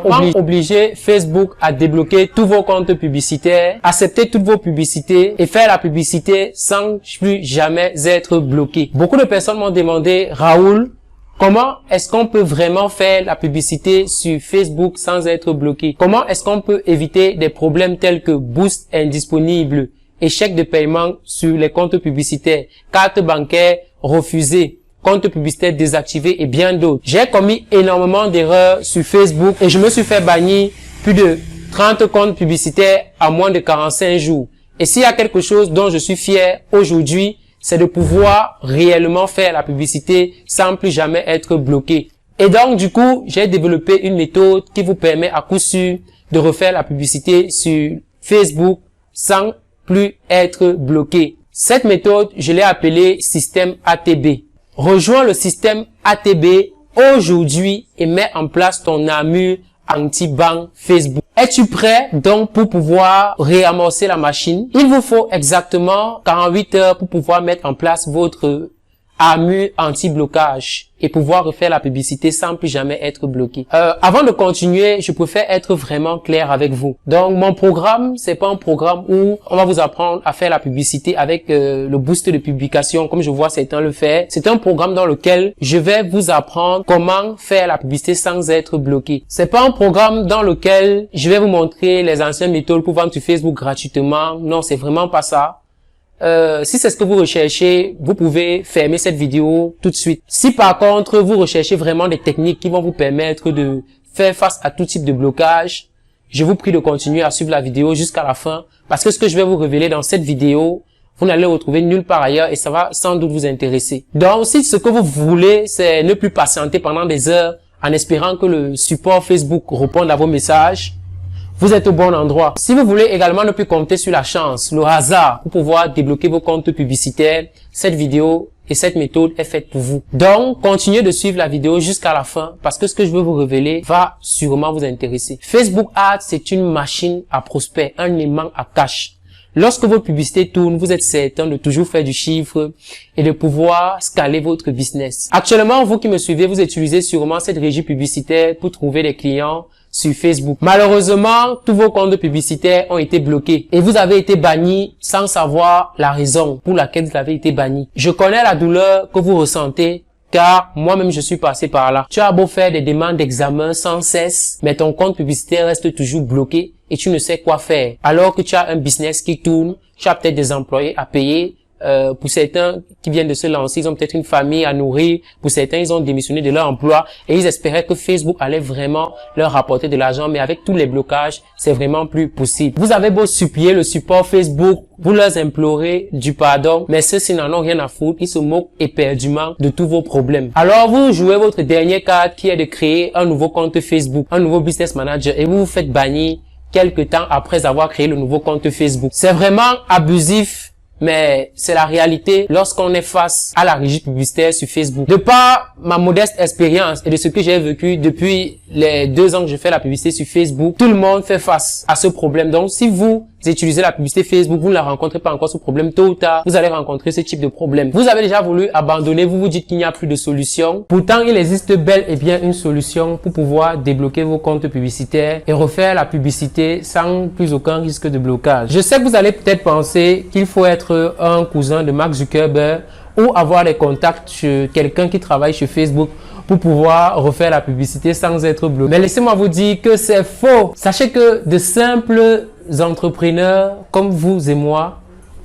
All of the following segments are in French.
obliger Facebook à débloquer tous vos comptes publicitaires, accepter toutes vos publicités et faire la publicité sans plus jamais être bloqué. Beaucoup de personnes m'ont demandé, Raoul, comment est-ce qu'on peut vraiment faire la publicité sur Facebook sans être bloqué? Comment est-ce qu'on peut éviter des problèmes tels que boost indisponible, échec de paiement sur les comptes publicitaires, carte bancaire refusée, compte publicitaire désactivé et bien d'autres. J'ai commis énormément d'erreurs sur Facebook et je me suis fait bannir plus de 30 comptes publicitaires en moins de 45 jours. Et s'il y a quelque chose dont je suis fier aujourd'hui, c'est de pouvoir réellement faire la publicité sans plus jamais être bloqué. Et donc, du coup, j'ai développé une méthode qui vous permet à coup sûr de refaire la publicité sur Facebook sans plus être bloqué. Cette méthode, je l'ai appelée système ATB. Rejoins le système ATB aujourd'hui et mets en place ton armure anti-ban Facebook. Es-tu prêt donc pour pouvoir réamorcer la machine? Il vous faut exactement 48 heures pour pouvoir mettre en place votre armure anti-blocage et pouvoir refaire la publicité sans plus jamais être bloqué. Avant de continuer, je préfère être vraiment clair avec vous. Donc, mon programme, c'est pas un programme où on va vous apprendre à faire la publicité avec le boost de publication, comme je vois certains le faire. C'est un programme dans lequel je vais vous apprendre comment faire la publicité sans être bloqué. C'est pas un programme dans lequel je vais vous montrer les anciennes méthodes pour vendre sur Facebook gratuitement. Non, c'est vraiment pas ça. Si c'est ce que vous recherchez, vous pouvez fermer cette vidéo tout de suite. Si par contre, vous recherchez vraiment des techniques qui vont vous permettre de faire face à tout type de blocage, je vous prie de continuer à suivre la vidéo jusqu'à la fin parce que ce que je vais vous révéler dans cette vidéo, vous n'allez le retrouver nulle part ailleurs et ça va sans doute vous intéresser. Donc, si ce que vous voulez, c'est ne plus patienter pendant des heures en espérant que le support Facebook réponde à vos messages, vous êtes au bon endroit. Si vous voulez également ne plus compter sur la chance, le hasard pour pouvoir débloquer vos comptes publicitaires, cette vidéo et cette méthode est faite pour vous. Donc, continuez de suivre la vidéo jusqu'à la fin parce que ce que je veux vous révéler va sûrement vous intéresser. Facebook Ads, c'est une machine à prospect, un aimant à cash. Lorsque votre publicité tourne, vous êtes certain de toujours faire du chiffre et de pouvoir scaler votre business. Actuellement, vous qui me suivez, vous utilisez sûrement cette régie publicitaire pour trouver des clients sur Facebook. Malheureusement, tous vos comptes publicitaires ont été bloqués et vous avez été banni sans savoir la raison pour laquelle vous avez été banni. Je connais la douleur que vous ressentez car moi-même je suis passé par là. Tu as beau faire des demandes d'examen sans cesse, mais ton compte publicitaire reste toujours bloqué et tu ne sais quoi faire. Alors que tu as un business qui tourne, tu as peut-être des employés à payer. Pour certains qui viennent de se lancer, ils ont peut-être une famille à nourrir. Pour certains, ils ont démissionné de leur emploi et ils espéraient que Facebook allait vraiment leur rapporter de l'argent. Mais avec tous les blocages, c'est vraiment plus possible. Vous avez beau supplier le support Facebook, vous leur implorez du pardon, mais ceux-ci n'en ont rien à foutre. Ils se moquent éperdument de tous vos problèmes. Alors, vous jouez votre dernière carte qui est de créer un nouveau compte Facebook, un nouveau business manager et vous vous faites bannir quelques temps après avoir créé le nouveau compte Facebook. C'est vraiment abusif. Mais c'est la réalité lorsqu'on est face à la régie publicitaire sur Facebook. De par ma modeste expérience et de ce que j'ai vécu depuis les 2 ans que je fais la publicité sur Facebook, tout le monde fait face à ce problème. Donc, si vous utilisez la publicité Facebook, vous ne la rencontrez pas encore ce problème, tôt ou tard, vous allez rencontrer ce type de problème. Vous avez déjà voulu abandonner, vous vous dites qu'il n'y a plus de solution. Pourtant, il existe bel et bien une solution pour pouvoir débloquer vos comptes publicitaires et refaire la publicité sans plus aucun risque de blocage. Je sais que vous allez peut-être penser qu'il faut être un cousin de Mark Zuckerberg ou avoir des contacts chez quelqu'un qui travaille chez Facebook pour pouvoir refaire la publicité sans être bloqué. Mais laissez-moi vous dire que c'est faux. Sachez que de simples entrepreneurs comme vous et moi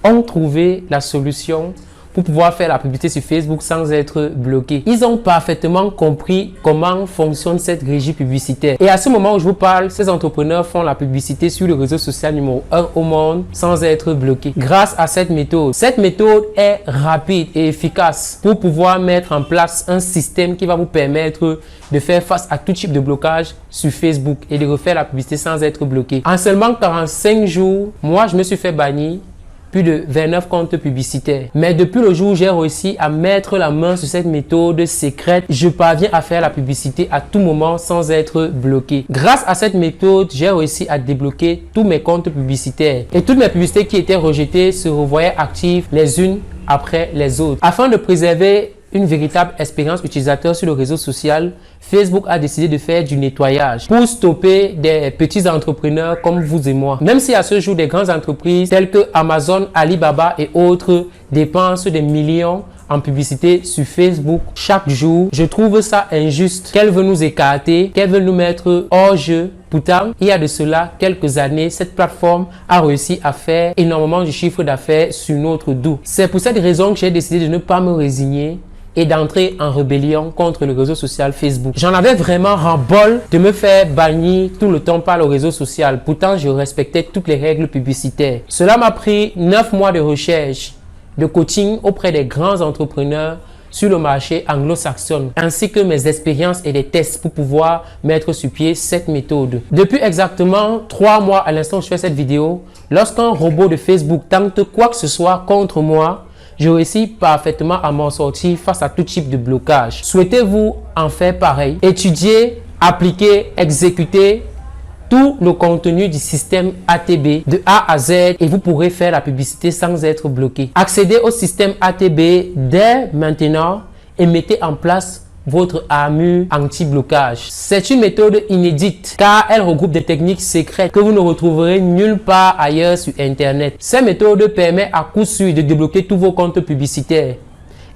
ont trouvé la solution pour pouvoir faire la publicité sur Facebook sans être bloqué. Ils ont parfaitement compris comment fonctionne cette régie publicitaire. Et à ce moment où je vous parle, ces entrepreneurs font la publicité sur le réseau social numéro 1 au monde sans être bloqués. Grâce à cette méthode. Cette méthode est rapide et efficace pour pouvoir mettre en place un système qui va vous permettre de faire face à tout type de blocage sur Facebook et de refaire la publicité sans être bloqué. En seulement 45 jours, moi je me suis fait bannir plus de 29 comptes publicitaires. Mais depuis le jour où j'ai réussi à mettre la main sur cette méthode secrète, je parviens à faire la publicité à tout moment sans être bloqué. Grâce à cette méthode, j'ai réussi à débloquer tous mes comptes publicitaires. Et toutes mes publicités qui étaient rejetées se revoyaient actives les unes après les autres. Afin de préserver une véritable expérience utilisateur sur le réseau social, Facebook a décidé de faire du nettoyage pour stopper des petits entrepreneurs comme vous et moi. Même si à ce jour, des grandes entreprises telles que Amazon, Alibaba et autres dépensent des millions en publicité sur Facebook chaque jour, je trouve ça injuste qu'elle veut nous écarter, qu'elle veut nous mettre hors jeu. Pourtant, il y a de cela quelques années, cette plateforme a réussi à faire énormément de chiffre d'affaires sur notre dos. C'est pour cette raison que j'ai décidé de ne pas me résigner et d'entrer en rébellion contre le réseau social Facebook. J'en avais vraiment ras-bol de me faire bannir tout le temps par le réseau social. Pourtant, je respectais toutes les règles publicitaires. Cela m'a pris 9 mois de recherche, de coaching auprès des grands entrepreneurs sur le marché anglo-saxon, ainsi que mes expériences et des tests pour pouvoir mettre sur pied cette méthode. Depuis exactement 3 mois à l'instant où je fais cette vidéo, lorsqu'un robot de Facebook tente quoi que ce soit contre moi, je réussis parfaitement à m'en sortir face à tout type de blocage. Souhaitez-vous en faire pareil? Étudier, appliquer, exécuter tout le contenu du système ATB de A à Z et vous pourrez faire la publicité sans être bloqué. Accédez au système ATB dès maintenant et mettez en place votre armure anti-blocage. C'est une méthode inédite car elle regroupe des techniques secrètes que vous ne retrouverez nulle part ailleurs sur Internet. Cette méthode permet à coup sûr de débloquer tous vos comptes publicitaires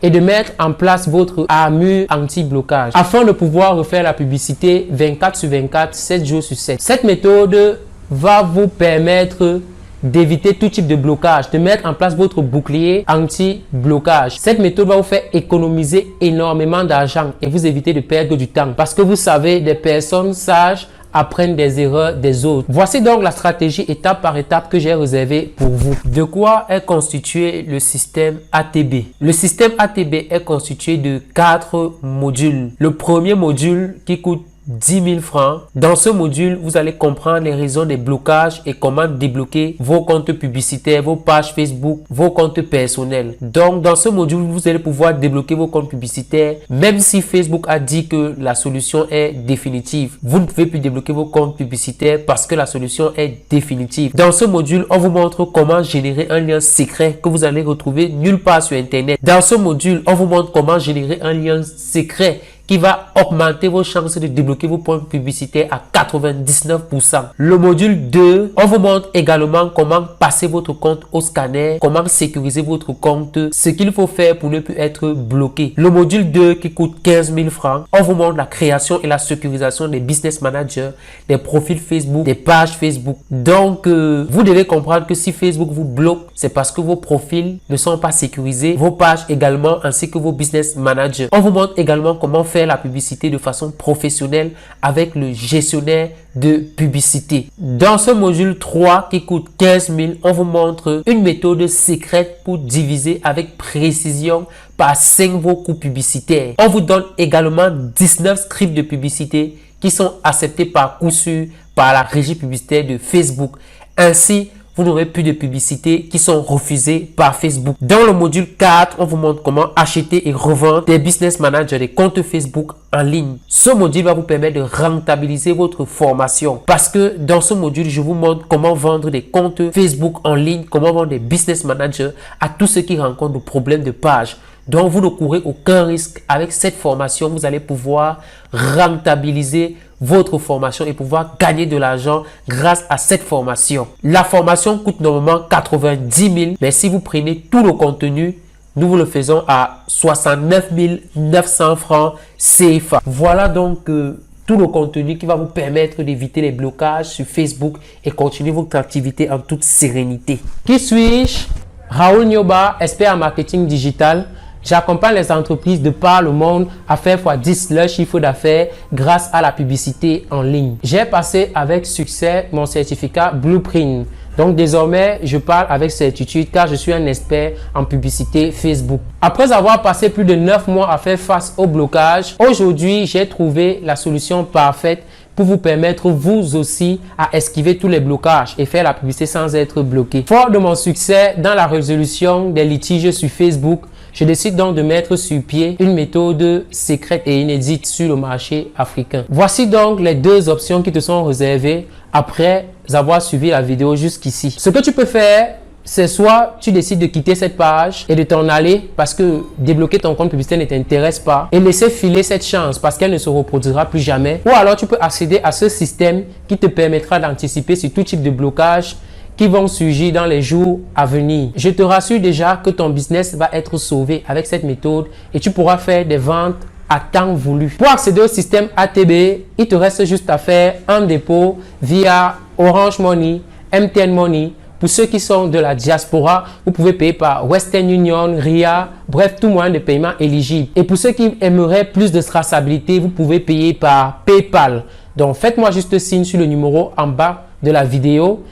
et de mettre en place votre armure anti-blocage afin de pouvoir refaire la publicité 24 sur 24, 7 jours sur 7. Cette méthode va vous permettre d'éviter tout type de blocage, de mettre en place votre bouclier anti-blocage. Cette méthode va vous faire économiser énormément d'argent et vous éviter de perdre du temps parce que vous savez, des personnes sages apprennent des erreurs des autres. Voici donc la stratégie étape par étape que j'ai réservée pour vous. De quoi est constitué le système ATB? Le système ATB est constitué de 4 modules. Le premier module qui coûte 10 000 francs. Dans ce module, vous allez comprendre les raisons des blocages et comment débloquer vos comptes publicitaires, vos pages Facebook, vos comptes personnels. Donc, dans ce module, vous allez pouvoir débloquer vos comptes publicitaires, même si Facebook a dit que la solution est définitive. Vous ne pouvez plus débloquer vos comptes publicitaires parce que la solution est définitive. Dans ce module, on vous montre comment générer un lien secret que vous allez retrouver nulle part sur Internet. Dans ce module, on vous montre comment générer un lien secret qui va augmenter vos chances de débloquer vos points publicitaires à 99%. Le module 2, on vous montre également comment passer votre compte au scanner, comment sécuriser votre compte, ce qu'il faut faire pour ne plus être bloqué. Le module 2 qui coûte 15 000 francs, on vous montre la création et la sécurisation des business managers, des profils Facebook, des pages Facebook. Donc, vous devez comprendre que si Facebook vous bloque, c'est parce que vos profils ne sont pas sécurisés, vos pages également, ainsi que vos business managers. On vous montre également comment faire la publicité de façon professionnelle avec le gestionnaire de publicité. Dans ce module 3 qui coûte 15 000, on vous montre une méthode secrète pour diviser avec précision par 5 vos coûts publicitaires. On vous donne également 19 scripts de publicité qui sont acceptés par coup sûr par la régie publicitaire de Facebook. Ainsi, vous n'aurez plus de publicités qui sont refusées par Facebook. Dans le module 4, on vous montre comment acheter et revendre des business managers, des comptes Facebook en ligne. Ce module va vous permettre de rentabiliser votre formation parce que dans ce module, je vous montre comment vendre des comptes Facebook en ligne, comment vendre des business managers à tous ceux qui rencontrent des problèmes de page. Donc, vous ne courez aucun risque. Avec cette formation, vous allez pouvoir rentabiliser votre formation et pouvoir gagner de l'argent grâce à cette formation. La formation coûte normalement 90 000, mais si vous prenez tout le contenu, nous vous le faisons à 69 900 francs CFA. Voilà donc tout le contenu qui va vous permettre d'éviter les blocages sur Facebook et continuer votre activité en toute sérénité. Qui suis-je? Raoul Nyoba, expert en marketing digital. J'accompagne les entreprises de par le monde à faire x10 leur chiffre d'affaires grâce à la publicité en ligne. J'ai passé avec succès mon certificat Blueprint. Donc désormais, je parle avec certitude car je suis un expert en publicité Facebook. Après avoir passé plus de 9 mois à faire face au blocage, aujourd'hui, j'ai trouvé la solution parfaite pour vous permettre vous aussi à esquiver tous les blocages et faire la publicité sans être bloqué. Fort de mon succès dans la résolution des litiges sur Facebook, je décide donc de mettre sur pied une méthode secrète et inédite sur le marché africain. Voici donc les 2 options qui te sont réservées après avoir suivi la vidéo jusqu'ici. Ce que tu peux faire c'est soit tu décides de quitter cette page et de t'en aller parce que débloquer ton compte publicitaire ne t'intéresse pas et laisser filer cette chance parce qu'elle ne se reproduira plus jamais. Ou alors tu peux accéder à ce système qui te permettra d'anticiper sur tout type de blocage qui vont surgir dans les jours à venir. Je te rassure déjà que ton business va être sauvé avec cette méthode et tu pourras faire des ventes à temps voulu. Pour accéder au système ATB, il te reste juste à faire un dépôt via Orange Money, MTN Money. Pour ceux qui sont de la diaspora, vous pouvez payer par Western Union, RIA, bref, tout moyen de paiement éligible. Et pour ceux qui aimeraient plus de traçabilité, vous pouvez payer par PayPal. Donc, faites-moi juste signe sur le numéro en bas de la vidéo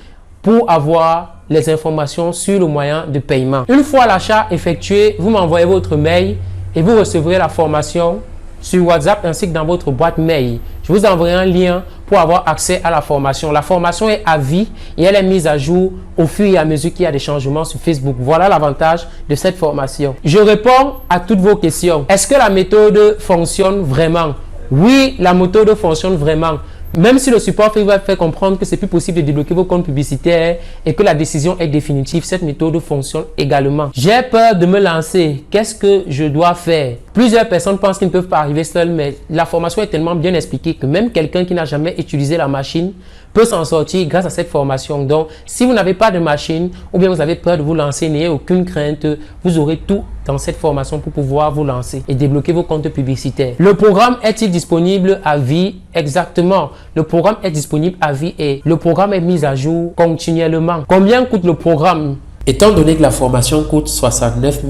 pour avoir les informations sur le moyen de paiement. Une fois l'achat effectué, vous m'envoyez votre mail et vous recevrez la formation sur WhatsApp ainsi que dans votre boîte mail. Je vous enverrai un lien pour avoir accès à la formation. La formation est à vie et elle est mise à jour au fur et à mesure qu'il y a des changements sur Facebook. Voilà l'avantage de cette formation. Je réponds à toutes vos questions. Est-ce que la méthode fonctionne vraiment? Oui, la méthode fonctionne vraiment. Même si le support Facebook va faire comprendre que c'est plus possible de débloquer vos comptes publicitaires et que la décision est définitive, cette méthode fonctionne également. J'ai peur de me lancer. Qu'est-ce que je dois faire? Plusieurs personnes pensent qu'ils ne peuvent pas arriver seuls, mais la formation est tellement bien expliquée que même quelqu'un qui n'a jamais utilisé la machine peut s'en sortir grâce à cette formation. Donc, si vous n'avez pas de machine ou bien vous avez peur de vous lancer, n'ayez aucune crainte. Vous aurez tout dans cette formation pour pouvoir vous lancer et débloquer vos comptes publicitaires. Le programme est-il disponible à vie? Exactement. Le programme est disponible à vie et le programme est mis à jour continuellement. Combien coûte le programme? Étant donné que la formation coûte 69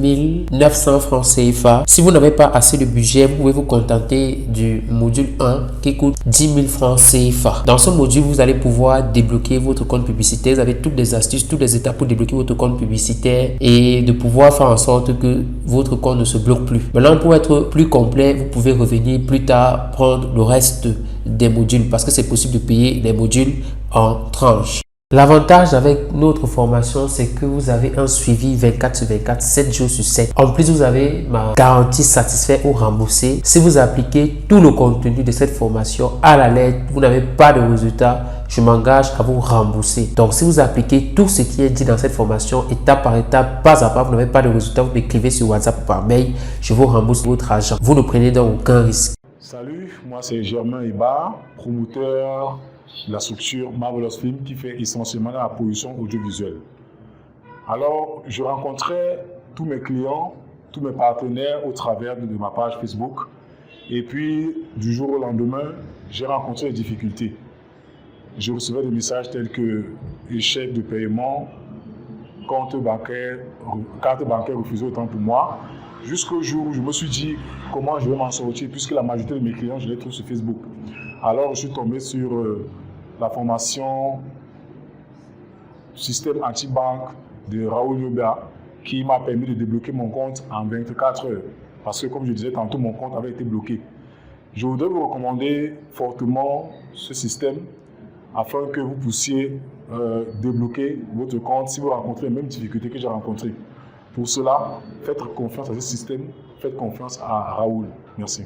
900 francs CFA, si vous n'avez pas assez de budget, vous pouvez vous contenter du module 1 qui coûte 10 000 francs CFA. Dans ce module, vous allez pouvoir débloquer votre compte publicitaire. Vous avez toutes les astuces, toutes les étapes pour débloquer votre compte publicitaire et de pouvoir faire en sorte que votre compte ne se bloque plus. Maintenant, pour être plus complet, vous pouvez revenir plus tard prendre le reste des modules parce que c'est possible de payer les modules en tranches. L'avantage avec notre formation, c'est que vous avez un suivi 24 sur 24, 7 jours sur 7. En plus, vous avez ma garantie satisfait ou remboursé. Si vous appliquez tout le contenu de cette formation à la lettre, vous n'avez pas de résultat, je m'engage à vous rembourser. Donc, si vous appliquez tout ce qui est dit dans cette formation, étape par étape, pas à pas, vous n'avez pas de résultat, vous m'écrivez sur WhatsApp ou par mail, je vous rembourse votre argent. Vous ne prenez donc aucun risque. Salut, moi c'est Germain Ibar, promoteur de la structure Marvelous Film qui fait essentiellement la production audiovisuelle. Alors, je rencontrais tous mes clients, tous mes partenaires au travers de ma page Facebook. Et puis, du jour au lendemain, j'ai rencontré des difficultés. Je recevais des messages tels que échec de paiement, carte bancaire refusée autant pour moi. Jusqu'au jour où je me suis dit comment je vais m'en sortir puisque la majorité de mes clients, je les trouve sur Facebook. Alors, je suis tombé sur la formation système anti-banque de Raoul Yoba qui m'a permis de débloquer mon compte en 24 heures. Parce que, comme je disais tantôt, mon compte avait été bloqué. Je voudrais vous recommander fortement ce système afin que vous puissiez débloquer votre compte si vous rencontrez les mêmes difficultés que j'ai rencontrées. Pour cela, faites confiance à ce système, faites confiance à Raoul. Merci.